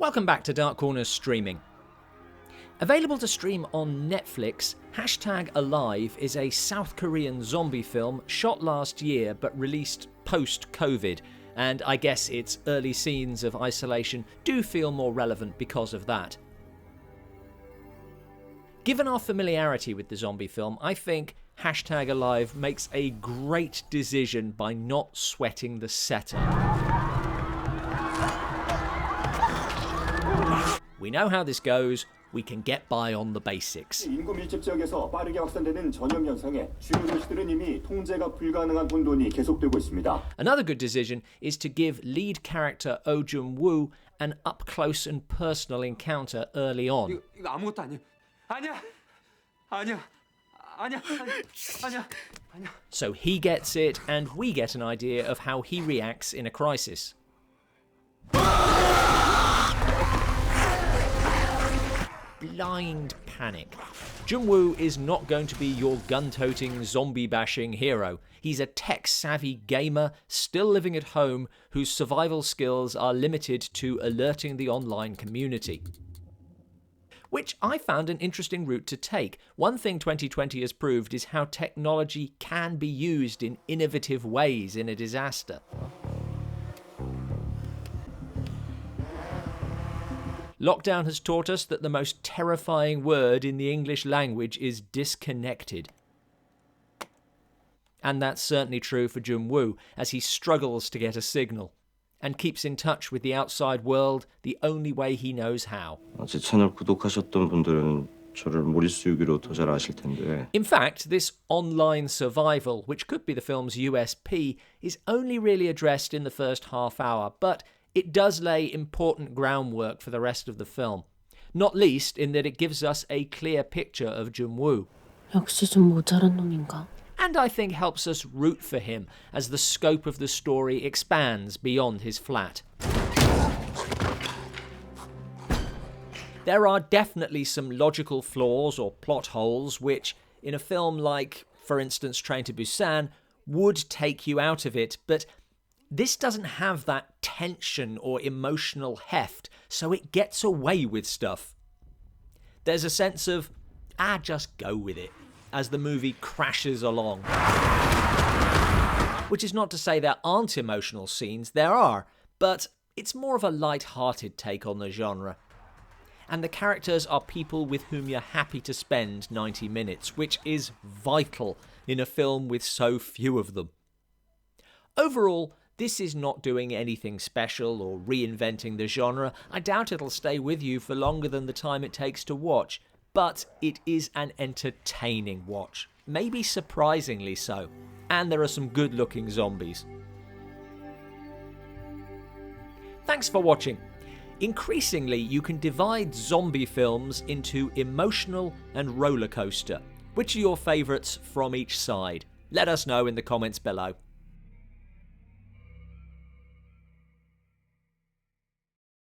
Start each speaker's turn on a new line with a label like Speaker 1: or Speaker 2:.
Speaker 1: Welcome back to Dark Corners Streaming. Available to stream on Netflix, #Alive is a South Korean zombie film shot last year but released post-COVID, and I guess its early scenes of isolation do feel more relevant because of that. Given our familiarity with the zombie film, I think #Alive makes a great decision by not sweating the setup. We know how this goes, we can get by on the basics.
Speaker 2: 인구 밀집 지역에서 빠르게 확산되는 전염 현상에 주요 도시들은 이미 통제가 불가능한 혼돈이 계속되고 있습니다.
Speaker 1: Another good decision is to give lead character Oh Jung-woo an up-close and personal encounter early on.
Speaker 3: 이거 아무것도 아니야. 아니야.
Speaker 1: So he gets it, and we get an idea of how he reacts in a crisis. Blind panic. Jung-woo is not going to be your gun-toting, zombie-bashing hero. He's a tech-savvy gamer, still living at home, whose survival skills are limited to alerting the online community. Which I found an interesting route to take. One thing 2020 has proved is how technology can be used in innovative ways in a disaster. Lockdown has taught us that the most terrifying word in the English language is disconnected. And that's certainly true for Jung-woo, as he struggles to get a signal, and keeps in touch with the outside world the only way he knows how.
Speaker 4: 제 채널 구독하셨던 분들은 저를 모리스유기로 더 잘 아실 텐데.
Speaker 1: In fact, this online survival, which could be the film's USP, is only really addressed in the first half hour, but it does lay important groundwork for the rest of the film, not least in that it gives us a clear picture of Jung-woo.
Speaker 5: 역시 좀 모자란 놈인가?
Speaker 1: And I think helps us root for him as the scope of the story expands beyond his flat. There are definitely some logical flaws or plot holes which, in a film like, for instance, Train to Busan, would take you out of it, but this doesn't have that tension or emotional heft, so it gets away with stuff. There's a sense of, just go with it, as the movie crashes along. Which is not to say there aren't emotional scenes, there are, but it's more of a light-hearted take on the genre. And the characters are people with whom you're happy to spend 90 minutes, which is vital in a film with so few of them. Overall, this is not doing anything special or reinventing the genre. I doubt it'll stay with you for longer than the time it takes to watch, but it is an entertaining watch, maybe surprisingly so, and there are some good-looking zombies. Thanks for watching. Increasingly, you can divide zombie films into emotional and roller coaster. Which are your favourites from each side? Let us know in the comments below.